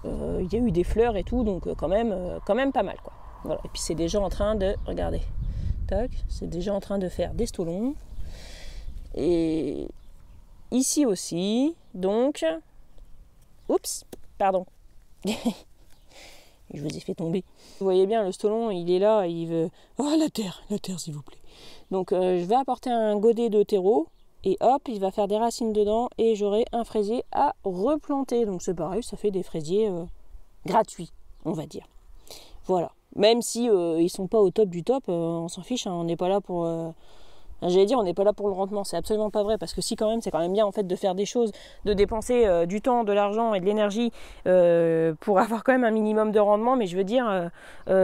Il y a eu des fleurs et tout, donc quand même pas mal, quoi. Voilà. Et puis c'est déjà en train de, regardez, tac, c'est déjà en train de faire des stolons. Et ici aussi, donc, oups. Pardon. Je vous ai fait tomber. Vous voyez bien, le stolon, il est là, il veut... Oh, la terre s'il vous plaît. Donc, je vais apporter un godet de terreau, et hop, il va faire des racines dedans, et j'aurai un fraisier à replanter. Donc, c'est pareil, ça fait des fraisiers gratuits, on va dire. Voilà. Même si ils sont pas au top du top, on s'en fiche, hein, on n'est pas là pour J'allais dire, on n'est pas là pour le rendement, c'est absolument pas vrai, parce que si quand même, c'est quand même bien en fait de faire des choses, de dépenser du temps, de l'argent et de l'énergie pour avoir quand même un minimum de rendement, mais je veux dire,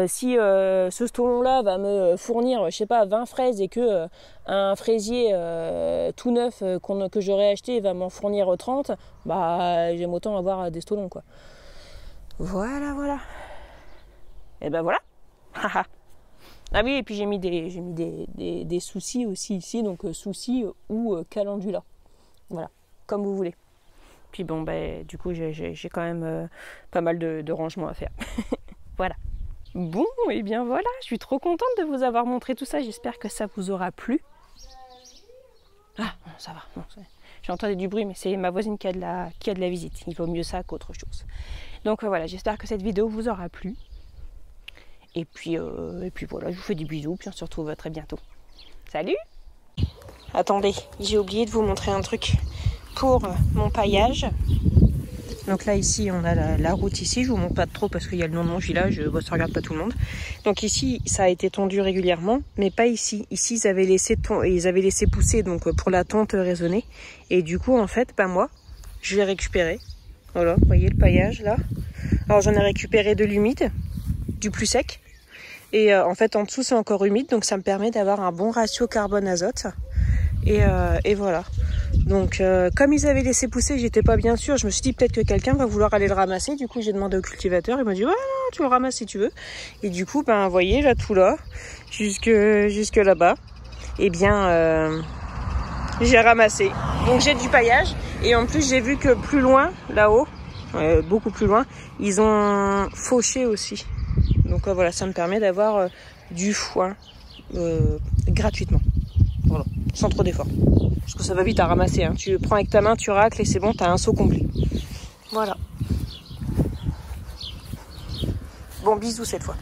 si ce stolon-là va me fournir, je sais pas, 20 fraises et que un fraisier tout neuf que j'aurais acheté va m'en fournir 30, bah j'aime autant avoir des stolons, quoi. Voilà. Et ben voilà. Ah oui, et puis j'ai mis des soucis aussi ici, donc soucis ou calendula. Voilà, comme vous voulez. Puis bon, ben, du coup, j'ai quand même pas mal de rangements à faire. Voilà. Bon, et bien voilà, je suis trop contente de vous avoir montré tout ça. J'espère que ça vous aura plu. Ah, non, ça va. J'entendais du bruit, mais c'est ma voisine qui a de la visite. Il vaut mieux ça qu'autre chose. Donc voilà, j'espère que cette vidéo vous aura plu. Et puis voilà, je vous fais des bisous, puis on se retrouve très bientôt. Salut! Attendez, j'ai oublié de vous montrer un truc pour mon paillage. Donc là, ici, on a la route ici. Je vous montre pas trop parce qu'il y a le nom de mon village, ça regarde pas tout le monde. Donc ici, ça a été tondu régulièrement, mais pas ici. Ici, ils avaient laissé pousser donc pour la tonte raisonnée. Et du coup, en fait, moi, je l'ai récupéré. Voilà, vous voyez le paillage là. Alors j'en ai récupéré de l'humide, du plus sec. Et en fait, en dessous, c'est encore humide, donc ça me permet d'avoir un bon ratio carbone-azote. Et voilà. Donc, comme ils avaient laissé pousser, j'étais pas bien sûre. Je me suis dit peut-être que quelqu'un va vouloir aller le ramasser. Du coup, j'ai demandé au cultivateur. Il m'a dit, ouais, non, tu le ramasses si tu veux. Et du coup, vous voyez, là, tout là, jusque là-bas, eh bien, j'ai ramassé. Donc, j'ai du paillage. Et en plus, j'ai vu que plus loin, là-haut, beaucoup plus loin, ils ont fauché aussi. Donc voilà, ça me permet d'avoir du foin gratuitement. Voilà, sans trop d'efforts. Parce que ça va vite à ramasser. Hein. Tu le prends avec ta main, tu racles et c'est bon, tu as un seau complet. Voilà. Bon, bisous cette fois.